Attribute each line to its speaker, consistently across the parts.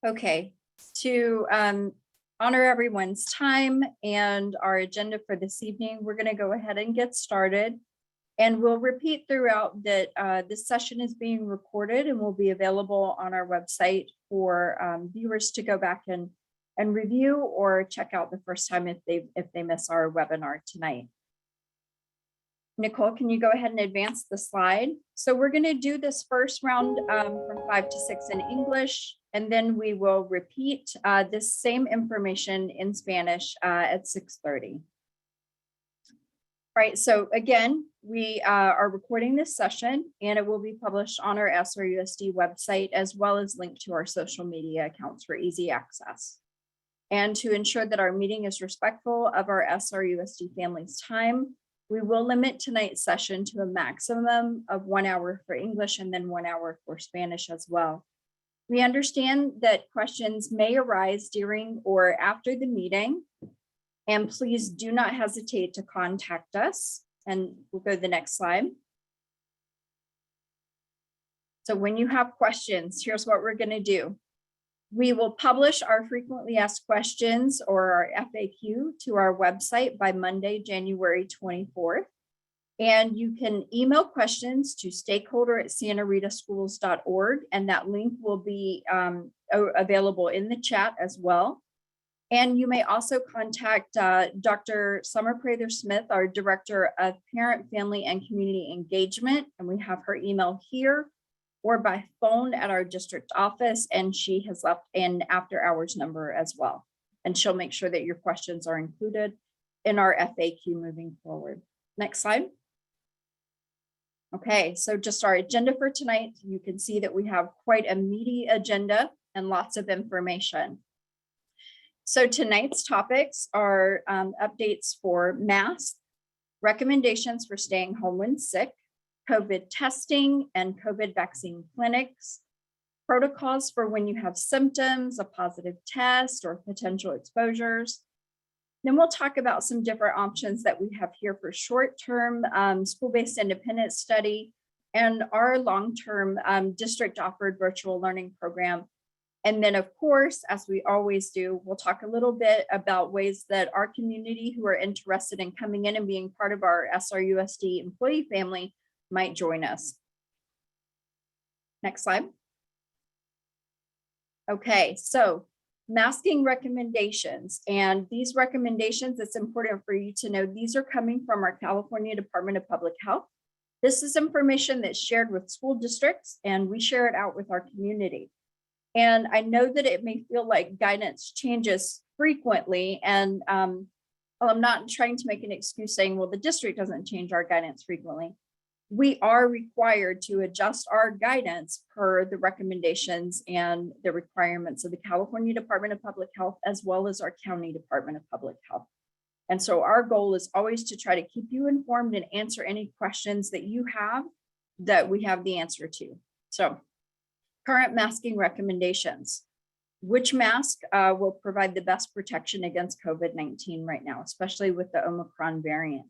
Speaker 1: Okay, to honor everyone's time and our agenda for this evening, we're going to go ahead and get started. And we'll repeat throughout that this session is being recorded and will be available on our website for viewers to go back and review or check out the first time if they miss our webinar tonight. Nicole, can you go ahead and advance the slide? So we're going to do this first round from 5 to 6 in English, and then we will repeat this same information in Spanish at 6:30. All right, so again, we are recording this session and it will be published on our SRUSD website as well as linked to our social media accounts for easy access. And to ensure that our meeting is respectful of our SRUSD family's time, we will limit tonight's session to a maximum of 1 hour for English and then 1 hour for Spanish as well. We understand that questions may arise during or after the meeting, and please do not hesitate to contact us. And we'll go to the next slide. So when you have questions, here's what we're going to do. We will publish our frequently asked questions or our FAQ to our website by Monday, January 24th. And you can email questions to stakeholder@santaritaschools.org, and that link will be available in the chat as well. And you may also contact Dr. Summer Prather-Smith, our Director of Parent, Family, and Community Engagement, and we have her email here, or by phone at our district office, and she has left an after-hours number as well. And she'll make sure that your questions are included in our FAQ moving forward. Next slide. Okay, so just our agenda for tonight. You can see that we have quite a meaty agenda and lots of information. So tonight's topics are updates for masks, recommendations for staying home when sick, COVID testing and COVID vaccine clinics, protocols for when you have symptoms, a positive test, or potential exposures. Then we'll talk about some different options that we have here for short-term school-based independent study and our long-term district-offered virtual learning program. And then, of course, as we always do, we'll talk a little bit about ways that our community who are interested in coming in and being part of our SRUSD employee family might join us. Next slide. Okay, so masking recommendations. And these recommendations, it's important for you to know, these are coming from our California Department of Public Health. This is information that's shared with school districts, and we share it out with our community. And I know that it may feel like guidance changes frequently, and well, I'm not trying to make an excuse saying, well, the district doesn't change our guidance frequently. We are required to adjust our guidance per the recommendations and the requirements of the California Department of Public Health, as well as our County Department of Public Health. And so our goal is always to try to keep you informed and answer any questions that you have that we have the answer to. So current masking recommendations. Which mask will provide the best protection against COVID-19 right now, especially with the Omicron variant?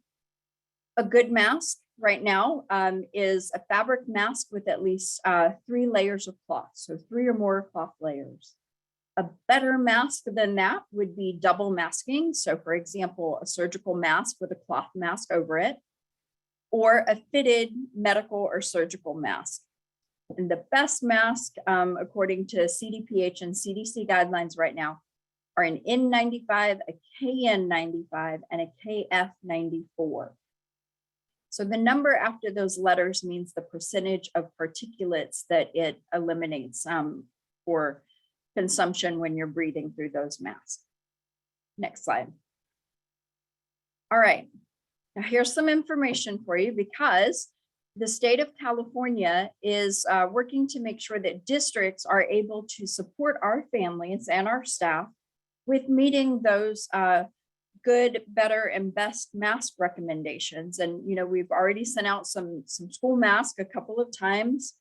Speaker 1: A good mask right now is a fabric mask with at least 3 layers of cloth, so 3 or more cloth layers. A better mask than that would be double masking. So for example, a surgical mask with a cloth mask over it, or a fitted medical or surgical mask. And the best mask, according to CDPH and CDC guidelines right now, are an N95, a KN95, and a KF94. So the number after those letters means the percentage of particulates that it eliminates for consumption when you're breathing through those masks. Next slide. All right, now here's some information for you, because the state of California is working to make sure that districts are able to support our families and our staff with meeting those good, better, and best mask recommendations. And, you know, we've already sent out some school masks a couple of times.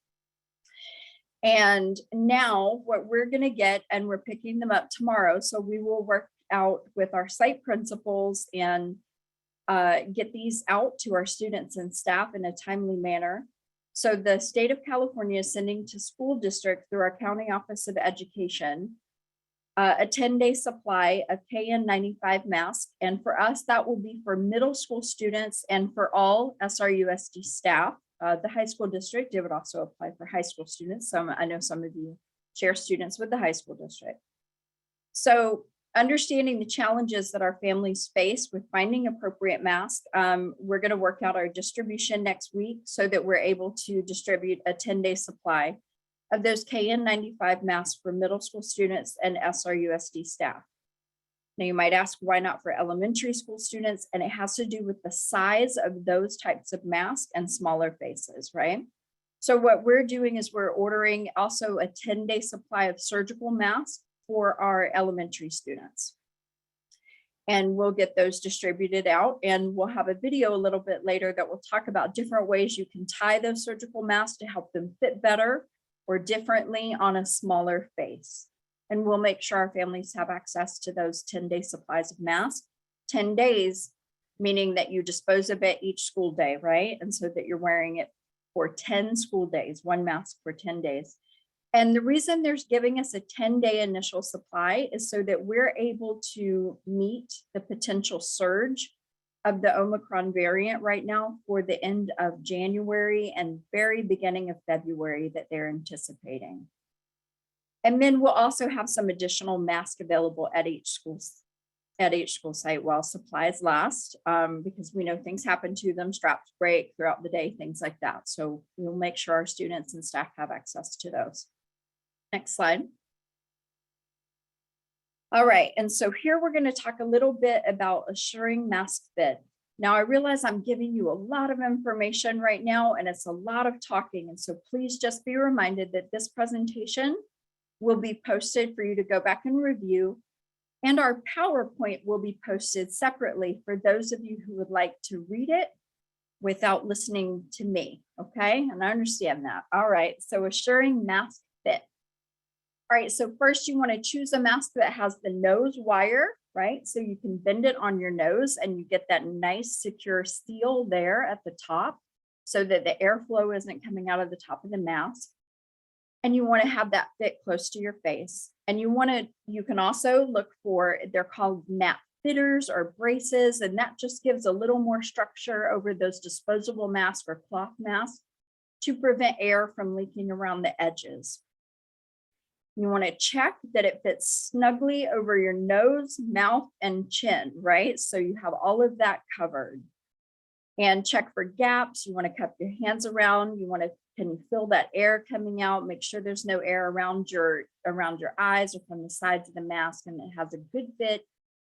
Speaker 1: And now what we're going to get, and we're picking them up tomorrow, so we will work out with our site principals and get these out to our students and staff in a timely manner. So the state of California is sending to school districts through our County Office of Education a 10-day supply of KN95 masks. And for us, that will be for middle school students and for all SRUSD staff. The high school district, it would also apply for high school students. I know some of you share students with the high school district. So understanding the challenges that our families face with finding appropriate masks, we're going to work out our distribution next week so that we're able to distribute a 10-day supply of those KN95 masks for middle school students and SRUSD staff. Now you might ask, why not for elementary school students? And it has to do with the size of those types of masks and smaller faces, right? So what we're doing is we're ordering also a 10-day supply of surgical masks for our elementary students. And we'll get those distributed out, and we'll have a video a little bit later that will talk about different ways you can tie those surgical masks to help them fit better or differently on a smaller face. And we'll make sure our families have access to those 10-day supplies of masks. 10 days, meaning that you dispose of it each school day, right? And so that you're wearing it for 10 school days, one mask for 10 days. And the reason there's giving us a 10-day initial supply is so that we're able to meet the potential surge of the Omicron variant right now for the end of January and very beginning of February that they're anticipating. And then we'll also have some additional masks available at each school site while supplies last, because we know things happen to them, straps break throughout the day, things like that. So we'll make sure our students and staff have access to those. Next slide. All right, and so here we're going to talk a little bit about assuring mask fit. Now I realize I'm giving you a lot of information right now, and it's a lot of talking. And so please just be reminded that this presentation will be posted for you to go back and review. And our PowerPoint will be posted separately for those of you who would like to read it without listening to me, okay? And I understand that. All right, so assuring mask fit. All right, so first you want to choose a mask that has the nose wire, right? So you can bend it on your nose and you get that nice secure seal there at the top so that the airflow isn't coming out of the top of the mask. And you want to have that fit close to your face. And you can also look for, they're called nap fitters or braces, and that just gives a little more structure over those disposable masks or cloth masks to prevent air from leaking around the edges. You want to check that it fits snugly over your nose, mouth, and chin, right? So you have all of that covered. And check for gaps. You want to cup your hands around. Can you feel that air coming out? Make sure there's no air around your eyes or from the sides of the mask, and it has a good fit.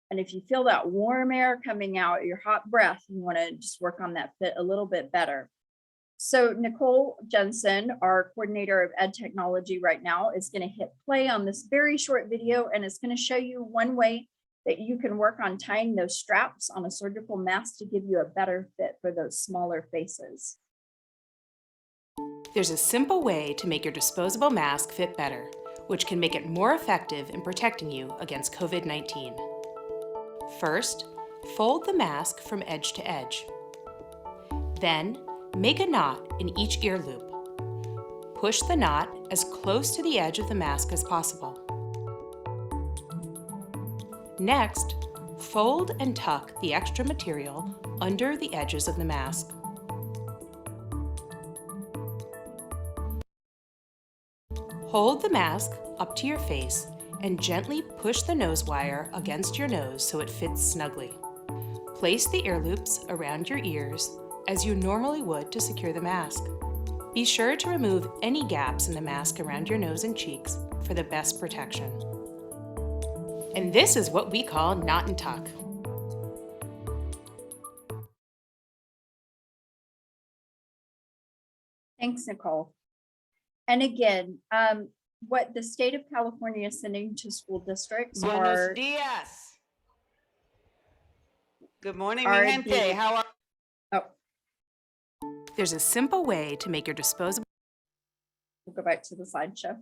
Speaker 1: And if you feel that warm air coming out, your hot breath, you want to just work on that fit a little bit better. So Nicole Jensen, our coordinator of Ed Technology right now, is going to hit play on this very short video, and it's going to show you one way that you can work on tying those straps on a surgical mask to give you a better fit for those smaller faces.
Speaker 2: There's a simple way to make your disposable mask fit better, which can make it more effective in protecting you against COVID-19. First, fold the mask from edge to edge. Then, make a knot in each ear loop. Push the knot as close to the edge of the mask as possible. Next, fold and tuck the extra material under the edges of the mask. Hold the mask up to your face and gently push the nose wire against your nose so it fits snugly. Place the ear loops around your ears as you normally would to secure the mask. Be sure to remove any gaps in the mask around your nose and cheeks for the best protection. And this is what we call knot and tuck.
Speaker 1: Thanks, Nicole. And again, what the state of California is sending to school districts
Speaker 3: Buenos dias. Good morning, mi gente. How are?
Speaker 1: Oh,
Speaker 2: There's a simple way to make your disposable.
Speaker 1: we'll go back to the slideshow.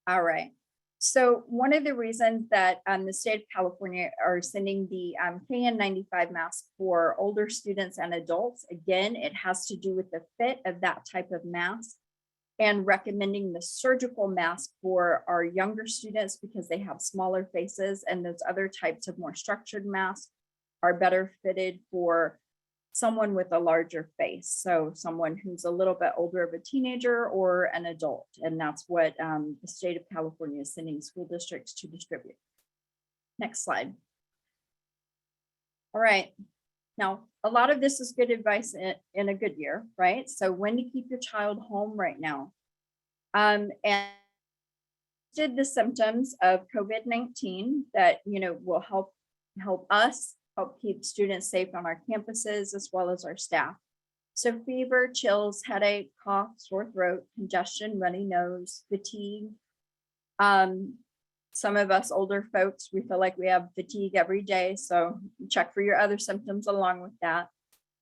Speaker 1: All right. So one of the reasons that the state of California are sending the KN95 mask for older students and adults, again, it has to do with the fit of that type of mask. and recommending the surgical mask for our younger students because they have smaller faces, and those other types of more structured masks are better fitted for someone with a larger face. So someone who's a little bit older of a teenager or an adult. And that's what the state of California is sending school districts to distribute. Next slide. All right. Now, a lot of this is good advice in a good year, right? So when to keep your child home right now. And did the symptoms of COVID-19 that, will help us help keep students safe on our campuses as well as our staff. So fever, chills, headache, cough, sore throat, congestion, runny nose, fatigue. Some of us older folks, we feel like we have fatigue every day. So check for your other symptoms along with that.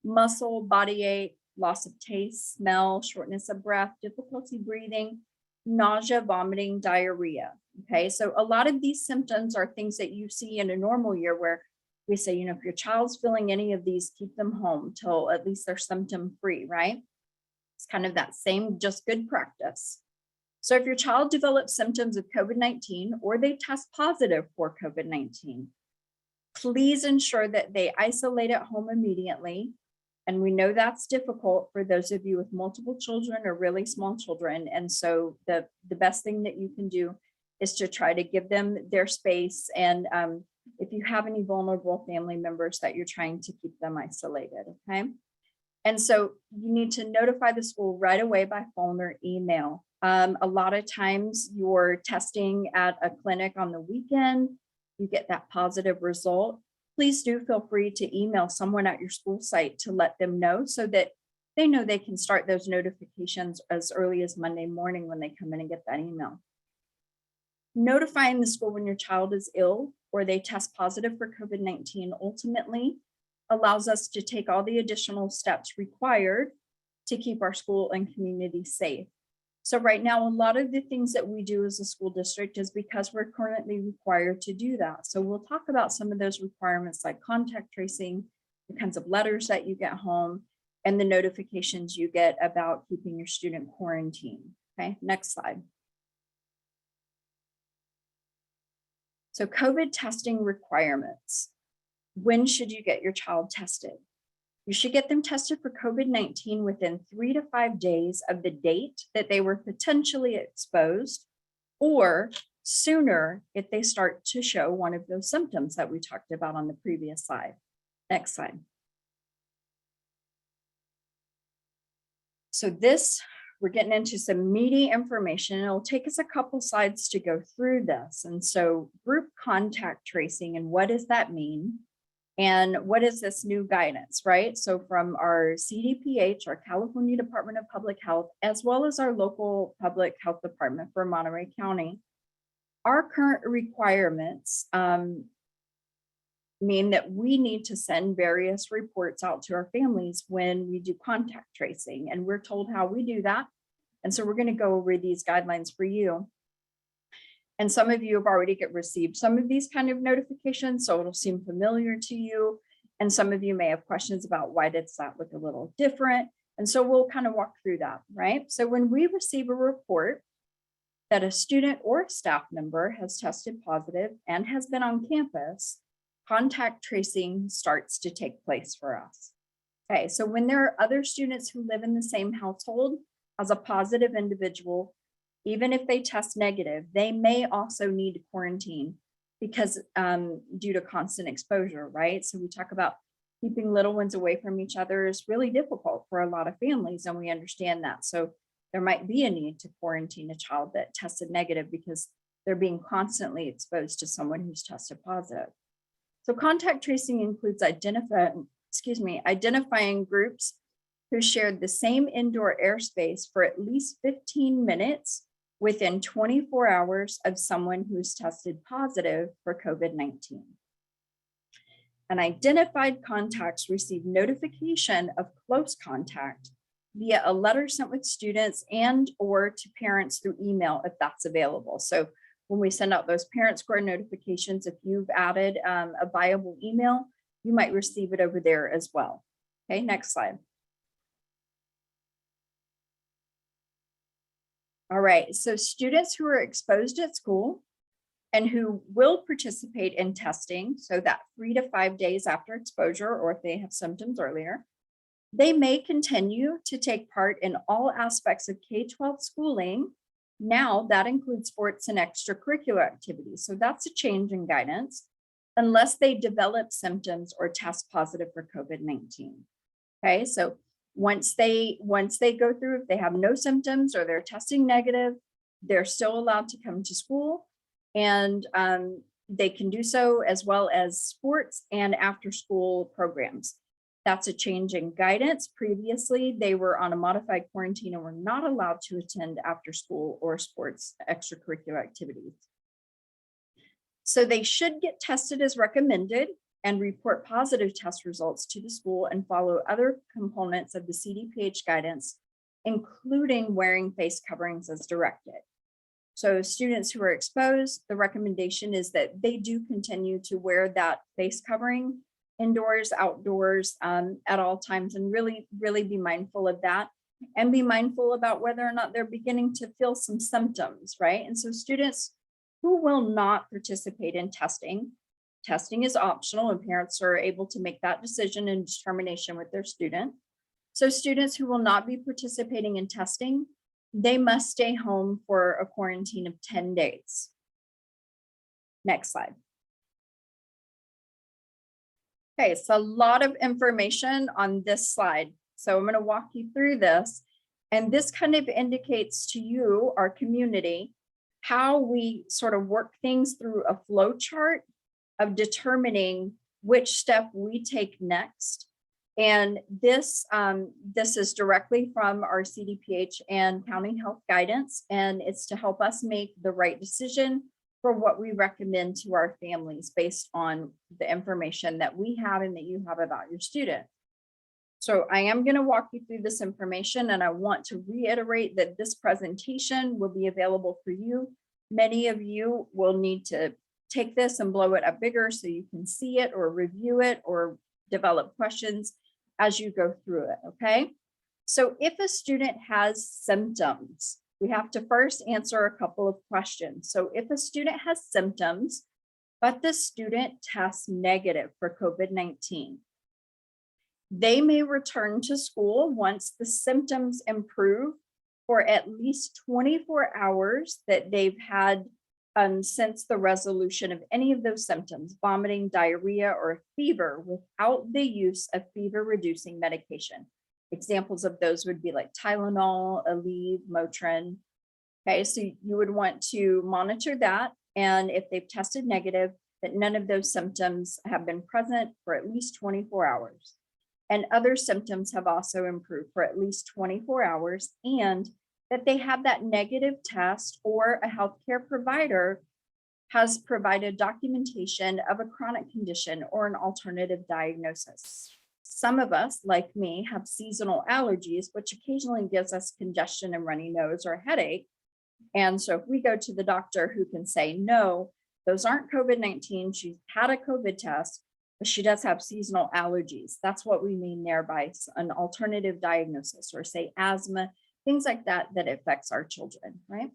Speaker 1: Muscle, body ache, loss of taste, smell, shortness of breath, difficulty breathing, nausea, vomiting, diarrhea. Okay, so a lot of these symptoms are things that you see in a normal year where we say, if your child's feeling any of these, keep them home till at least they're symptom free, right? It's kind of that same, just good practice. So if your child develops symptoms of COVID-19 or they test positive for COVID-19, please ensure that they isolate at home immediately. And we know that's difficult for those of you with multiple children or really small children. And so the best thing that you can do is to try to give them their space. And if you have any vulnerable family members that you're trying to keep them isolated, okay? And so you need to notify the school right away by phone or email. A lot of times you're testing at a clinic on the weekend, you get that positive result. Please do feel free to email someone at your school site to let them know so that they know they can start those notifications as early as Monday morning when they come in and get that email. Notifying the school when your child is ill or they test positive for COVID-19 ultimately allows us to take all the additional steps required to keep our school and community safe. So right now, a lot of the things that we do as a school district is because we're currently required to do that. So we'll talk about some of those requirements like contact tracing, the kinds of letters that you get home, and the notifications you get about keeping your student quarantined. Okay, next slide. So COVID testing requirements. When should you get your child tested? You should get them tested for COVID-19 within 3 to 5 days of the date that they were potentially exposed, or sooner if they start to show one of those symptoms that we talked about on the previous slide. Next slide. So this, we're getting into some meaty information. It'll take us a couple slides to go through this. And so group contact tracing, and what does that mean? And what is this new guidance, right? So from our CDPH, our California Department of Public Health, as well as our local public health department for Monterey County, our current requirements mean that we need to send various reports out to our families when we do contact tracing, and we're told how we do that. And so we're going to go over these guidelines for you. And some of you have already received some of these kind of notifications, so it'll seem familiar to you. And some of you may have questions about why does that look a little different? And so we'll kind of walk through that, right? So when we receive a report that a student or a staff member has tested positive and has been on campus, contact tracing starts to take place for us. Okay, so when there are other students who live in the same household as a positive individual, even if they test negative, they may also need to quarantine because due to constant exposure, right? So we talk about keeping little ones away from each other is really difficult for a lot of families, and we understand that. So there might be a need to quarantine a child that tested negative because they're being constantly exposed to someone who's tested positive. So contact tracing includes identifying groups who shared the same indoor airspace for at least 15 minutes within 24 hours of someone who's tested positive for COVID-19. And identified contacts receive notification of close contact via a letter sent with students and or to parents through email if that's available. So when we send out those parent square notifications, if you've added a viable email, you might receive it over there as well. Okay, next slide. All right, so students who are exposed at school and who will participate in testing, so that 3 to 5 days after exposure, or if they have symptoms earlier, they may continue to take part in all aspects of K-12 schooling. Now that includes sports and extracurricular activities. So that's a change in guidance, unless they develop symptoms or test positive for COVID-19. Okay, so once they go through, if they have no symptoms or they're testing negative, they're still allowed to come to school, and they can do so as well as sports and after school programs. That's a change in guidance. Previously, they were on a modified quarantine and were not allowed to attend after school or sports extracurricular activities. So they should get tested as recommended and report positive test results to the school and follow other components of the CDPH guidance, including wearing face coverings as directed. So students who are exposed, the recommendation is that they do continue to wear that face covering indoors, outdoors, at all times, and really be mindful of that, and be mindful about whether or not they're beginning to feel some symptoms, right? And so students who will not participate in testing is optional, and parents are able to make that decision and determination with their student. So students who will not be participating in testing, they must stay home for a quarantine of 10 days. Next slide. Okay, so a lot of information on this slide. So I'm going to walk you through this. And this kind of indicates to you, our community, how we sort of work things through a flow chart of determining which step we take next. And this is directly from our CDPH and county health guidance, and it's to help us make the right decision for what we recommend to our families based on the information that we have and that you have about your student. So I am going to walk you through this information, and I want to reiterate that this presentation will be available for you. Many of you will need to take this and blow it up bigger so you can see it or review it or develop questions as you go through it, okay? So if a student has symptoms, we have to first answer a couple of questions. So if a student has symptoms, but the student tests negative for COVID-19, they may return to school once the symptoms improve for at least 24 hours that they've had since the resolution of any of those symptoms, vomiting, diarrhea, or fever, without the use of fever-reducing medication. Examples of those would be like Tylenol, Aleve, Motrin. Okay, so you would want to monitor that, and if they've tested negative, that none of those symptoms have been present for at least 24 hours. And other symptoms have also improved for at least 24 hours, and that they have that negative test, or a healthcare provider has provided documentation of a chronic condition or an alternative diagnosis. Some of us, like me, have seasonal allergies, which occasionally gives us congestion and runny nose or headache. And so if we go to the doctor who can say, no, those aren't COVID-19, she's had a COVID test, but she does have seasonal allergies. That's what we mean there by an alternative diagnosis, or say asthma, things like that, that affects our children, right?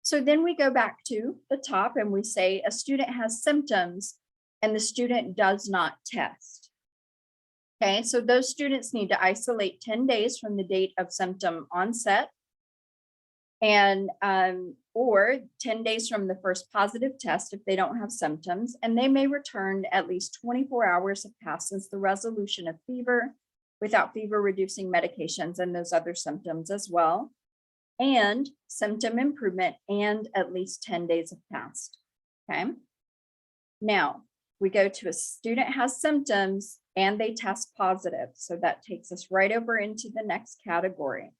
Speaker 1: So then we go back to the top and we say a student has symptoms and the student does not test. Okay, so those students need to isolate 10 days from the date of symptom onset, and or 10 days from the first positive test if they don't have symptoms, and they may return at least 24 hours have passed since the resolution of fever without fever-reducing medications and those other symptoms as well, and symptom improvement, and at least 10 days have passed, okay? Now, we go to a student has symptoms and they test positive. So that takes us right over into the next category.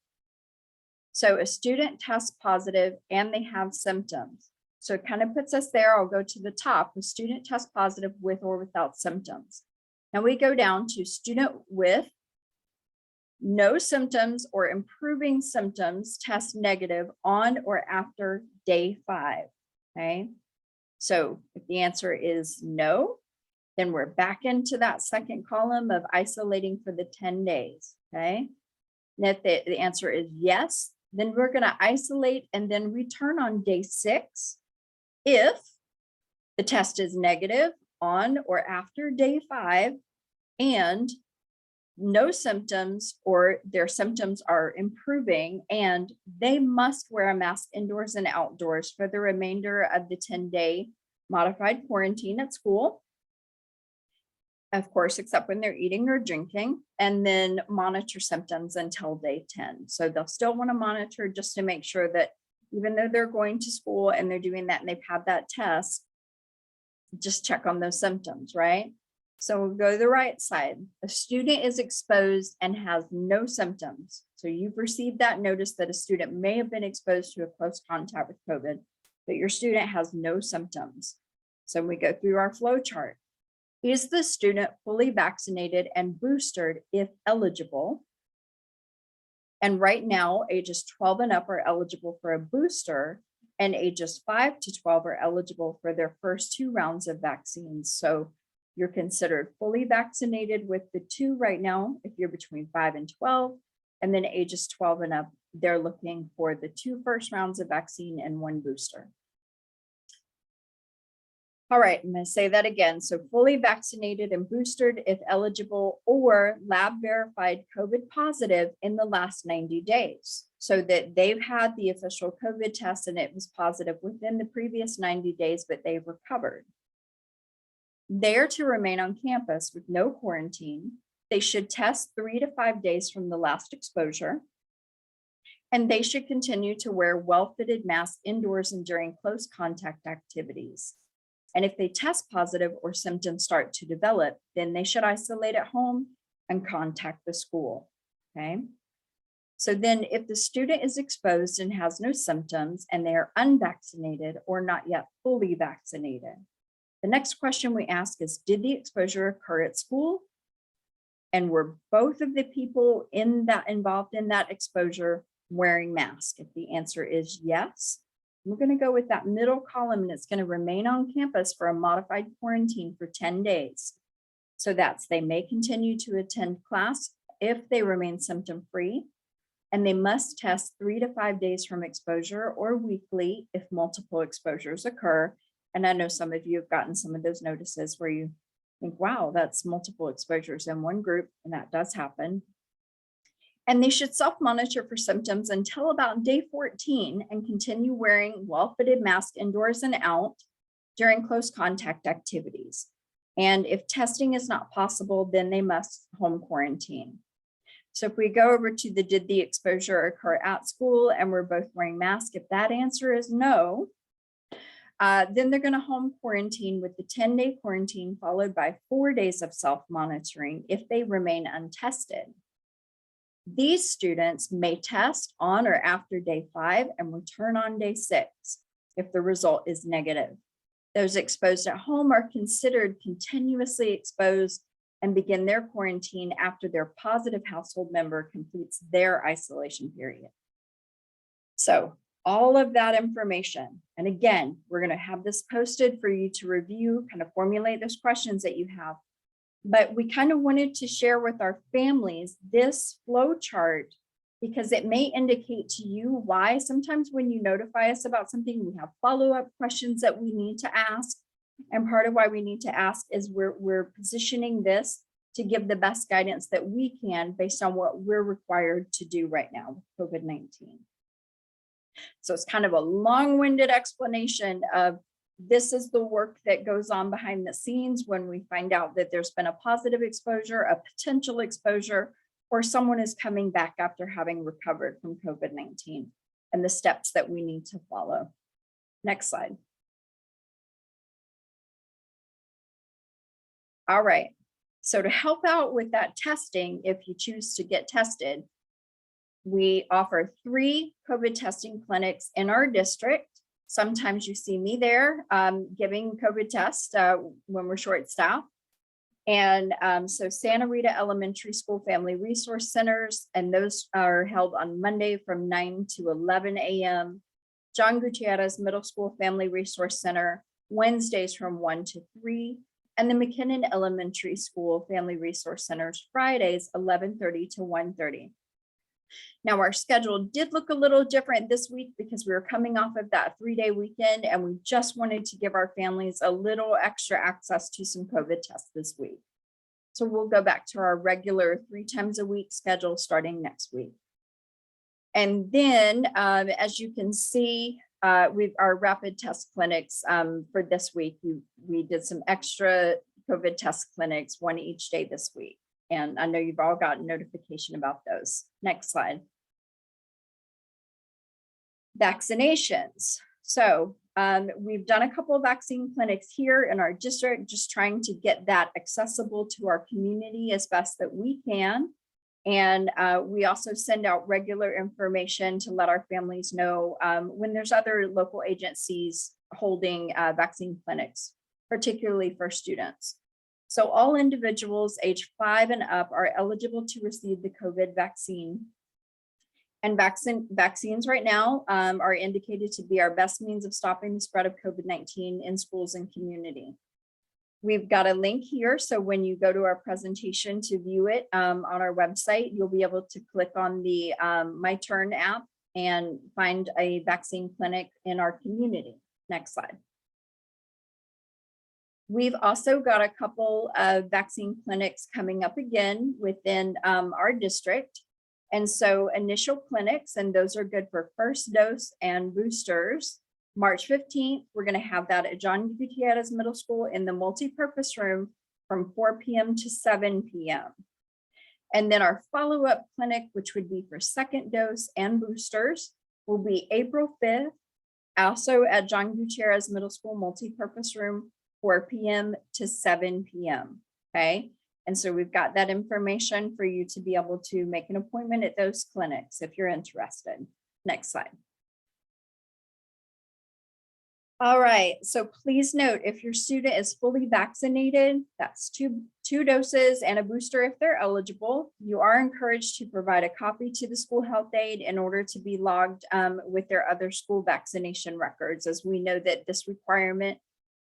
Speaker 1: So a student tests positive and they have symptoms. So it kind of puts us there. I'll go to the top. The student tests positive with or without symptoms. Now we go down to student with no symptoms or improving symptoms test negative on or after day 5. Okay. So if the answer is no, then we're back into that second column of isolating for the 10 days. Okay. And if the answer is yes, Then we're going to isolate and then return on day 6 if the test is negative on or after day 5 and no symptoms or their symptoms are improving, and they must wear a mask indoors and outdoors for the remainder of the 10-day modified quarantine at school. Of course, except when they're eating or drinking, and then monitor symptoms until day 10. So they'll still want to monitor just to make sure that even though they're going to school and they're doing that and they've had that test, just check on those symptoms, right? So we'll go to the right side. A student is exposed and has no symptoms. So you've received that notice that a student may have been exposed to a close contact with COVID, but your student has no symptoms. So we go through our flow chart. Is the student fully vaccinated and boosted if eligible? And right now, ages 12 and up are eligible for a booster, and ages 5 to 12 are eligible for their first 2 rounds of vaccines. So you're considered fully vaccinated with the 2 right now, if you're between 5 and 12, and then ages 12 and up, they're looking for the 2 first rounds of vaccine and 1 booster. All right, I'm going to say that again. So fully vaccinated and boosted if eligible, or lab verified COVID positive in the last 90 days. So that they've had the official COVID test and it was positive within the previous 90 days, but they've recovered. They're to remain on campus with no quarantine. They should test 3 to 5 days from the last exposure. And they should continue to wear well-fitted masks indoors and during close contact activities. And if they test positive or symptoms start to develop, then they should isolate at home and contact the school, okay? So then if the student is exposed and has no symptoms and they are unvaccinated or not yet fully vaccinated, the next question we ask is, did the exposure occur at school? And were both of the people involved in that exposure wearing masks? If the answer is yes, we're going to go with that middle column, and it's going to remain on campus for a modified quarantine for 10 days. So that's, they may continue to attend class if they remain symptom-free, and they must test 3 to 5 days from exposure or weekly if multiple exposures occur. And I know some of you have gotten some of those notices where you think, wow, that's multiple exposures in one group, and that does happen. And they should self-monitor for symptoms until about day 14 and continue wearing well-fitted masks indoors and out during close contact activities. And if testing is not possible, then they must home quarantine. So if we go over to the did the exposure occur at school and we're both wearing masks, if that answer is no, then they're going to home quarantine with the 10-day quarantine followed by 4 days of self-monitoring if they remain untested. These students may test on or after day 5 and return on day 6 if the result is negative. Those exposed at home are considered continuously exposed and begin their quarantine after their positive household member completes their isolation period. So all of that information, and again, we're going to have this posted for you to review, kind of formulate those questions that you have. But we kind of wanted to share with our families this flow chart because it may indicate to you why sometimes when you notify us about something, we have follow-up questions that we need to ask. And part of why we need to ask is we're positioning this to give the best guidance that we can based on what we're required to do right now with COVID-19. So it's kind of a long-winded explanation of this is the work that goes on behind the scenes when we find out that there's been a positive exposure, a potential exposure, or someone is coming back after having recovered from COVID-19 and the steps that we need to follow. Next slide. All right. So to help out with that testing, if you choose to get tested, we offer 3 COVID testing clinics in our district. Sometimes you see me there giving COVID tests when we're short-staffed. And so Santa Rita Elementary School Family Resource Centers, and those are held on Monday from 9 to 11 a.m. John Gutierrez Middle School Family Resource Center, Wednesdays from 1 to 3. And the McKinnon Elementary School Family Resource Centers, Fridays, 11:30 to 1:30. Now, our schedule did look a little different this week because we were coming off of that 3-day weekend, and we just wanted to give our families a little extra access to some COVID tests this week. So we'll go back to our regular 3 times a week schedule starting next week. And then, as you can see, our rapid test clinics for this week, we did some extra COVID test clinics, 1 each day this week. And I know you've all gotten notification about those. Next slide. Vaccinations. So we've done a couple of vaccine clinics here in our district, just trying to get that accessible to our community as best that we can. And we also send out regular information to let our families know when there's other local agencies holding vaccine clinics, particularly for students. So all individuals age 5 and up are eligible to receive the COVID vaccine. And vaccines right now are indicated to be our best means of stopping the spread of COVID-19 in schools and community. We've got a link here, so when you go to our presentation to view it on our website, you'll be able to click on the My Turn app and find a vaccine clinic in our community. Next slide. We've also got a couple of vaccine clinics coming up again within our district. And so initial clinics, and those are good for first dose and boosters. March 15th, we're going to have that at John Gutierrez Middle School in the multipurpose room from 4 p.m. to 7 p.m. And then our follow-up clinic, which would be for second dose and boosters, will be April 5th, also at John Gutierrez Middle School multipurpose room, 4 p.m. to 7 p.m. Okay. And so we've got that information for you to be able to make an appointment at those clinics if you're interested. Next slide. All right, so please note, if your student is fully vaccinated, that's two doses and a booster if they're eligible, you are encouraged to provide a copy to the school health aide in order to be logged with their other school vaccination records, as we know that this requirement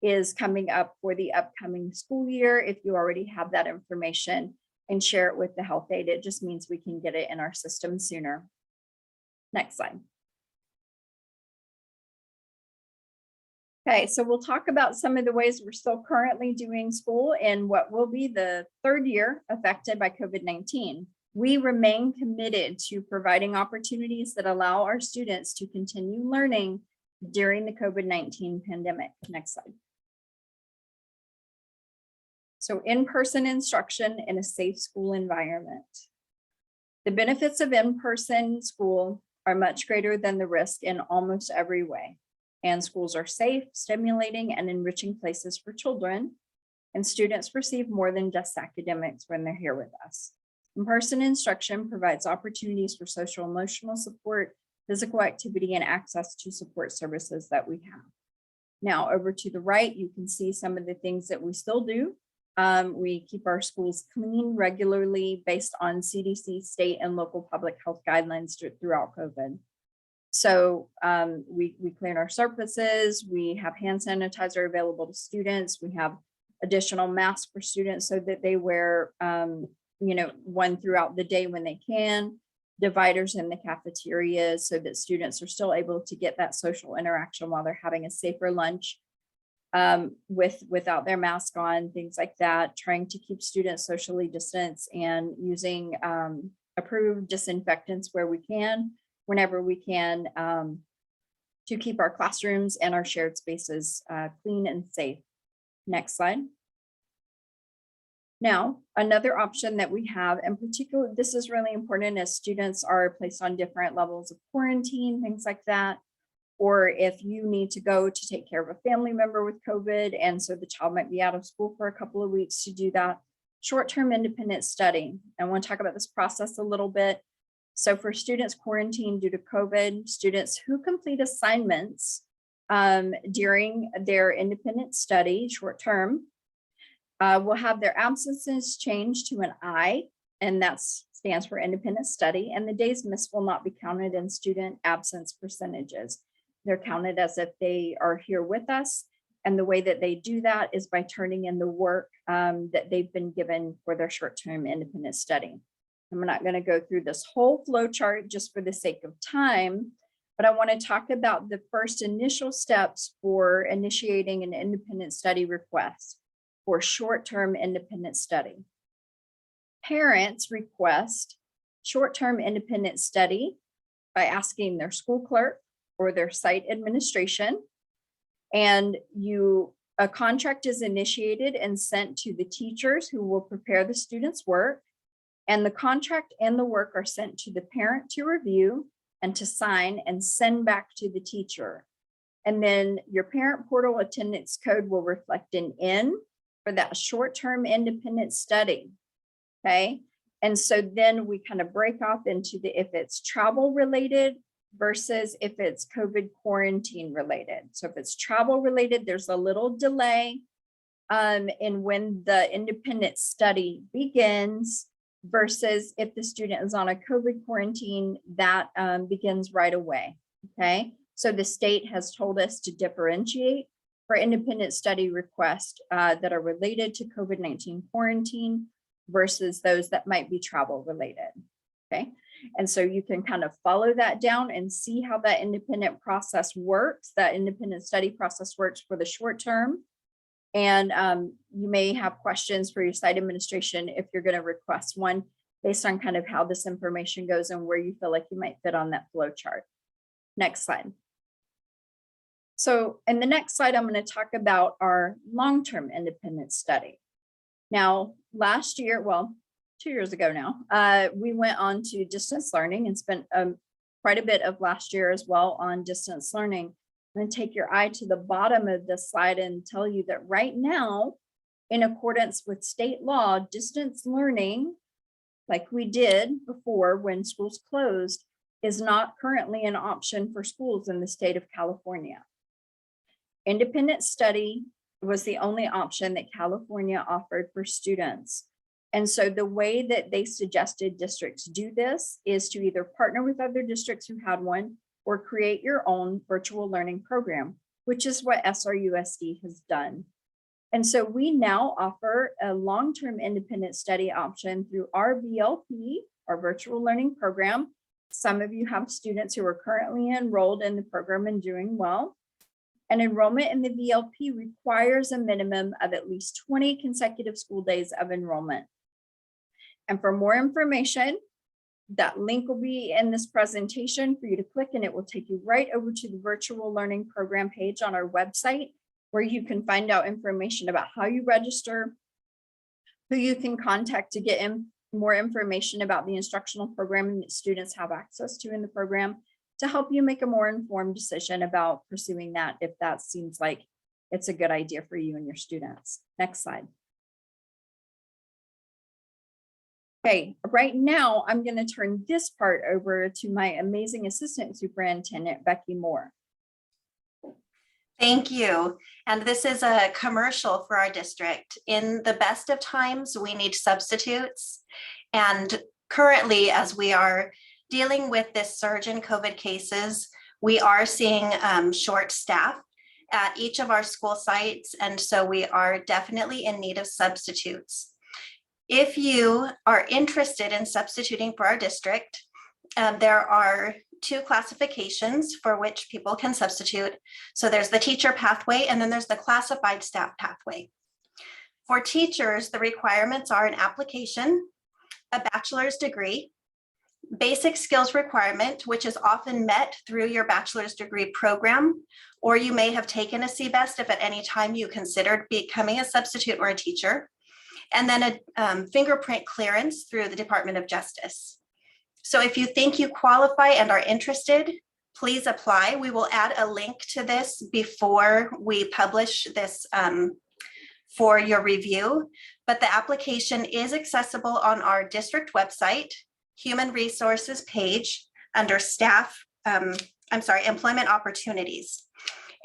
Speaker 1: is coming up for the upcoming school year. If you already have that information and share it with the health aide, it just means we can get it in our system sooner. Next slide. Okay, so we'll talk about some of the ways we're still currently doing school in what will be the 3rd year affected by COVID-19. We remain committed to providing opportunities that allow our students to continue learning during the COVID-19 pandemic. Next slide. So in-person instruction in a safe school environment. The benefits of in-person school are much greater than the risk in almost every way. And schools are safe, stimulating, and enriching places for children. And students receive more than just academics when they're here with us. In-person instruction provides opportunities for social emotional support, physical activity, and access to support services that we have. Now, over to the right, you can see some of the things that we still do. We keep our schools clean regularly based on CDC, state, and local public health guidelines throughout COVID. So we clean our surfaces, we have hand sanitizer available to students, we have additional masks for students so that they wear one throughout the day when they can, dividers in the cafeteria so that students are still able to get that social interaction while they're having a safer lunch without their mask on, things like that, trying to keep students socially distanced and using approved disinfectants where we can, whenever we can, to keep our classrooms and our shared spaces clean and safe. Next slide. Now, another option that we have, in particular, this is really important as students are placed on different levels of quarantine, things like that, or if you need to go to take care of a family member with COVID, and so the child might be out of school for a couple of weeks to do that. Short-term independent study. I want to talk about this process a little bit. So for students quarantined due to COVID, students who complete assignments during their independent study, short term, will have their absences changed to an I, and that stands for independent study, and the days missed will not be counted in student absence percentages. They're counted as if they are here with us, and the way that they do that is by turning in the work that they've been given for their short-term independent study. I'm not going to go through this whole flow chart just for the sake of time, but I want to talk about the first initial steps for initiating an independent study request for short-term independent study. Parents request short-term independent study by asking their school clerk or their site administration, and a contract is initiated and sent to the teachers who will prepare the students' work, and the contract and the work are sent to the parent to review and to sign and send back to the teacher. And then your parent portal attendance code will reflect an N for that short-term independent study, okay? And so then we kind of break off into if it's travel related versus if it's COVID quarantine related. So if it's travel related, there's a little delay in when the independent study begins versus if the student is on a COVID quarantine, that begins right away, okay? So the state has told us to differentiate for independent study requests that are related to COVID-19 quarantine versus those that might be travel related, okay? And so you can kind of follow that down and see how that independent process works, that independent study process works for the short term. And you may have questions for your site administration if you're going to request one based on kind of how this information goes and where you feel like you might fit on that flow chart. Next slide. So in the next slide, I'm going to talk about our long-term independent study. Now, last year, well, 2 years ago now, we went on to distance learning and spent quite a bit of last year as well on distance learning. I'm going to take your eye to the bottom of this slide and tell you that right now, in accordance with state law, distance learning, like we did before when schools closed, is not currently an option for schools in the state of California. Independent study was the only option that California offered for students. And so the way that they suggested districts do this is to either partner with other districts who had one or create your own virtual learning program, which is what SRUSD has done. And so we now offer a long-term independent study option through our VLP, our virtual learning program. Some of you have students who are currently enrolled in the program and doing well. And enrollment in the VLP requires a minimum of at least 20 consecutive school days of enrollment. And for more information, that link will be in this presentation for you to click, and it will take you right over to the virtual learning program page on our website, where you can find out information about how you register, who you can contact to get more information about the instructional programming that students have access to in the program, to help you make a more informed decision about pursuing that if that seems like it's a good idea for you and your students. Next slide. Okay, right now I'm going to turn this part over to my amazing Assistant Superintendent, Becky Moore.
Speaker 4: Thank you. And this is a commercial for our district. In the best of times, we need substitutes. And currently, as we are dealing with this surge in COVID cases, we are seeing short staff at each of our school sites. And so we are definitely in need of substitutes. If you are interested in substituting for our district, there are 2 classifications for which people can substitute. So there's the teacher pathway, and then there's the classified staff pathway. For teachers, the requirements are an application, a bachelor's degree, basic skills requirement, which is often met through your bachelor's degree program, or you may have taken a CBEST if at any time you considered becoming a substitute or a teacher, and then a fingerprint clearance through the Department of Justice. So if you think you qualify and are interested, please apply. We will add a link to this before we publish this for your review, but the application is accessible on our district website, Human Resources page under Employment Opportunities.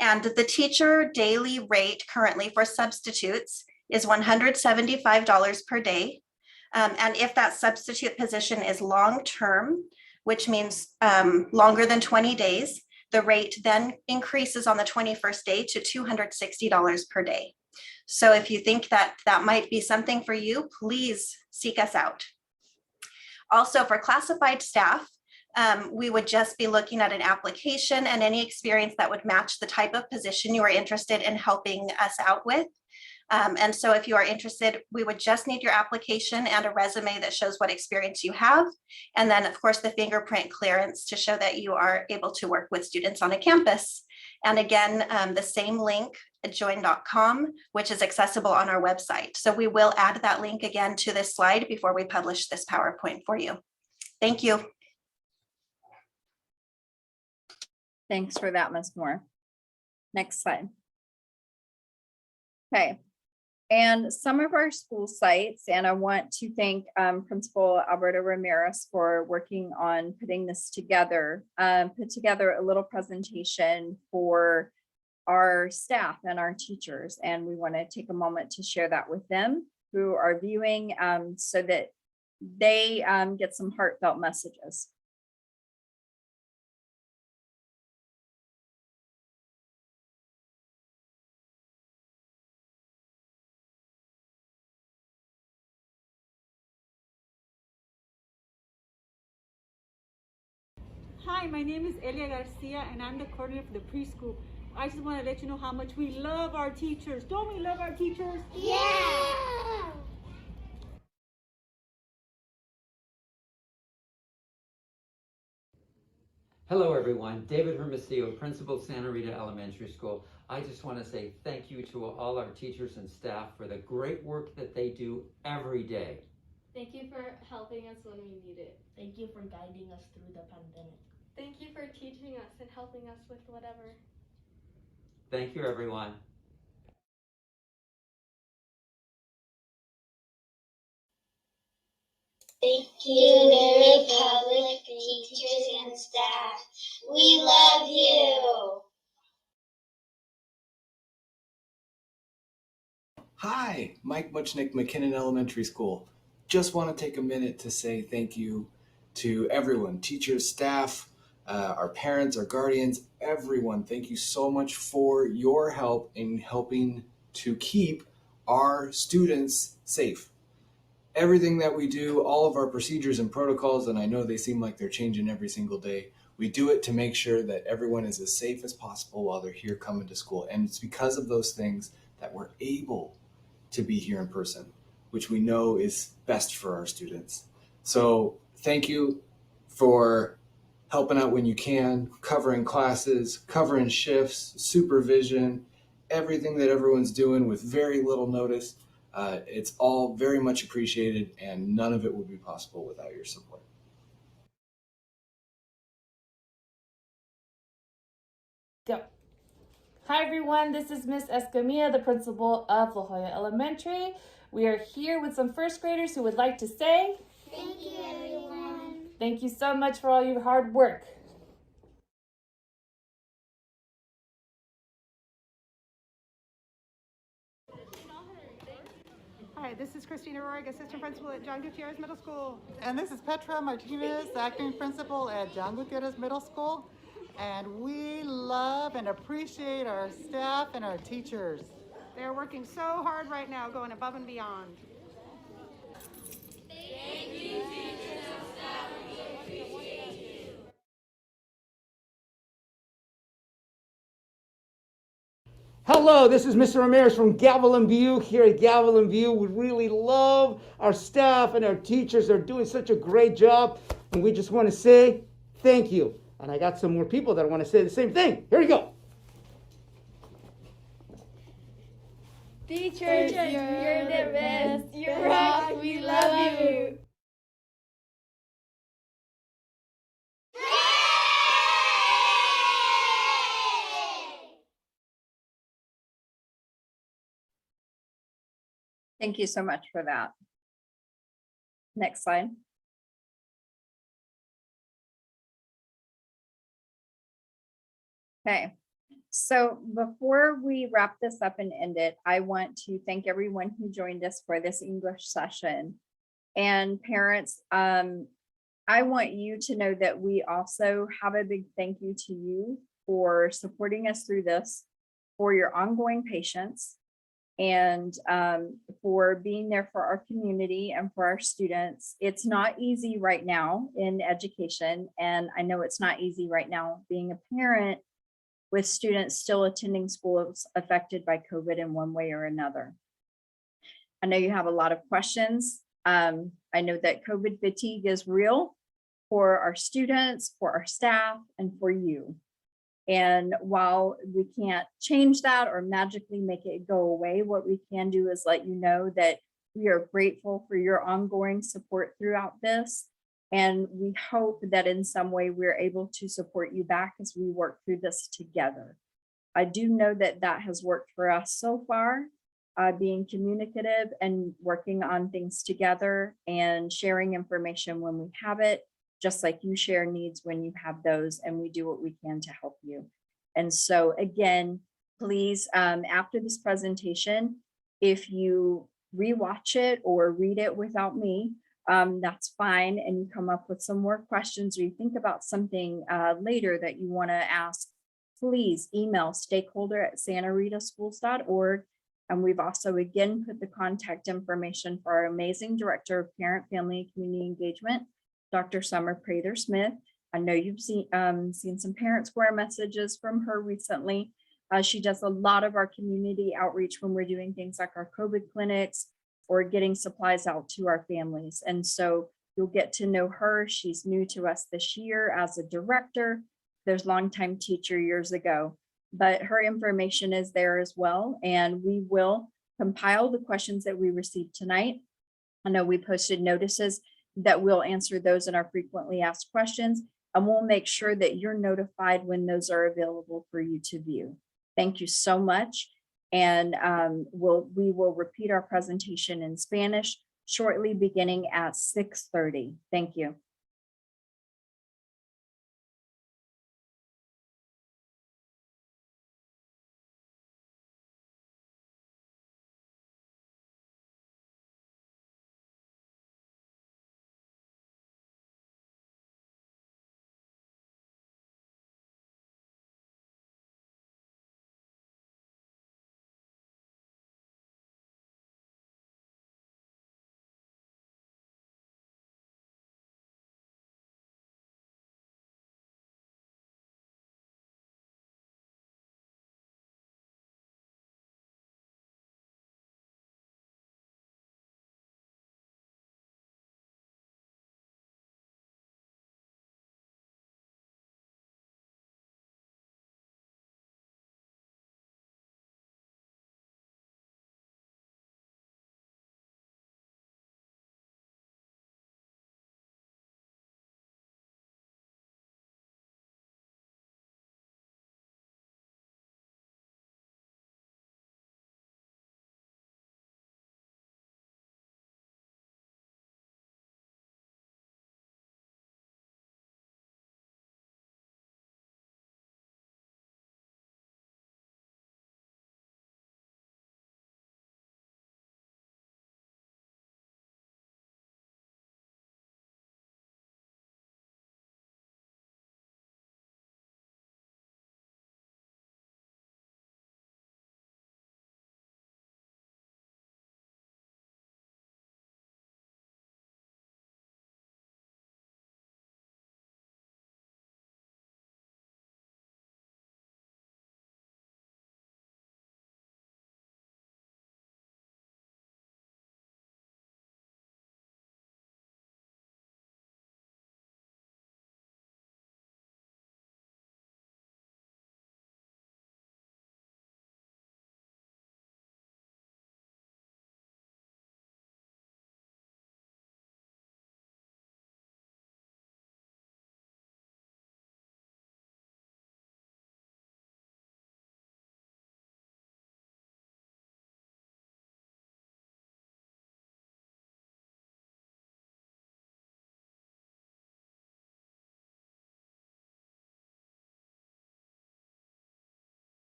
Speaker 4: And the teacher daily rate currently for substitutes is $175 per day. And if that substitute position is long-term, which means longer than 20 days, the rate then increases on the 21st day to $260 per day. So if you think that that might be something for you, please seek us out. Also for classified staff, we would just be looking at an application and any experience that would match the type of position you are interested in helping us out with. And so if you are interested, we would just need your application and a resume that shows what experience you have. And then of course, the fingerprint clearance to show that you are able to work with students on a campus. And again, the same link, join.com, which is accessible on our website. So we will add that link again to this slide before we publish this PowerPoint for you. Thank you.
Speaker 1: Thanks for that, Ms. Moore. Next slide. Okay. And some of our school sites, and I want to thank Principal Alberto Ramirez for working on putting this together, put together a little presentation for our staff and our teachers. And we want to take a moment to share that with them who are viewing so that they get some heartfelt messages.
Speaker 5: Hi, my name is Elia Garcia and I'm the coordinator for the preschool. I just want to let you know how much we love our teachers. Don't we love our teachers?
Speaker 6: Yeah!
Speaker 7: Hello everyone, David Hermosillo, Principal Santa Rita Elementary School. I just want to say thank you to all our teachers and staff for the great work that they do every day.
Speaker 8: Thank you for helping us when we need it.
Speaker 6: Thank you for guiding us through the pandemic.
Speaker 8: Thank you for teaching us and helping us with whatever.
Speaker 7: Thank you everyone.
Speaker 6: Thank you, New Republic teachers and staff. We love you.
Speaker 9: Hi, Mike Muchnick, McKinnon Elementary School. Just want to take a minute to say thank you to everyone, teachers, staff, our parents, our guardians, everyone. Thank you so much for your help in helping to keep our students safe. Everything that we do, all of our procedures and protocols, and I know they seem like they're changing every single day, we do it to make sure that everyone is as safe as possible while they're here coming to school. And it's because of those things that we're able to be here in person, which we know is best for our students. So thank you for helping out when you can, covering classes, covering shifts, supervision, everything that everyone's doing with very little notice. It's all very much appreciated, and none of it would be possible without your support.
Speaker 10: Go. Hi everyone, this is Miss Escamilla, the principal of La Jolla Elementary. We are here with some first graders who would like to say,
Speaker 6: Thank you, everyone.
Speaker 10: thank you so much for all your hard work.
Speaker 11: Hi, this is Christina Roig, Assistant Principal at John Gutierrez Middle School. And this is Petra Martinez, Acting Principal at John Gutierrez Middle School. And we love and appreciate our staff and our teachers. They're working so hard right now, going above and beyond.
Speaker 6: Thank you, teachers and staff. We appreciate you.
Speaker 12: Hello, this is Mr. Ramirez from Gavel and View here at Gavel and View. We really love our staff and our teachers. They're doing such a great job, and we just want to say thank you. And I got some more people that want to say the same thing. Here we go.
Speaker 8: Teachers, you're the best. You rock. We love you.
Speaker 1: Thank you so much for that. Next slide. Okay, so before we wrap this up and end it, I want to thank everyone who joined us for this English session. And parents, I want you to know that we also have a big thank you to you for supporting us through this, for your ongoing patience, and for being there for our community and for our students. It's not easy right now in education, and I know it's not easy right now being a parent with students still attending schools affected by COVID in one way or another. I know you have a lot of questions. I know that COVID fatigue is real for our students, for our staff, and for you. And while we can't change that or magically make it go away, what we can do is let you know that we are grateful for your ongoing support throughout this. And we hope that in some way we're able to support you back as we work through this together. I do know that that has worked for us so far, being communicative and working on things together and sharing information when we have it, just like you share needs when you have those, and we do what we can to help you. And so again, please, after this presentation, if you rewatch it or read it without me, that's fine, and you come up with some more questions or you think about something later that you want to ask, please email stakeholder@santaritaschools.org. And we've also again put the contact information for our amazing Director of Parent, Family, and Community Engagement, Dr. Summer Prather-Smith. I know you've seen some Parent Square messages from her recently. She does a lot of our community outreach when we're doing things like our COVID clinics or getting supplies out to our families. And so you'll get to know her. She's new to us this year as a director. There's longtime teacher years ago, but her information is there as well. And we will compile the questions that we received tonight. I know we posted notices that we'll answer those in our frequently asked questions, and we'll make sure that you're notified when those are available for you to view. Thank you so much. And we will repeat our presentation in Spanish shortly, beginning at 6:30. Thank you.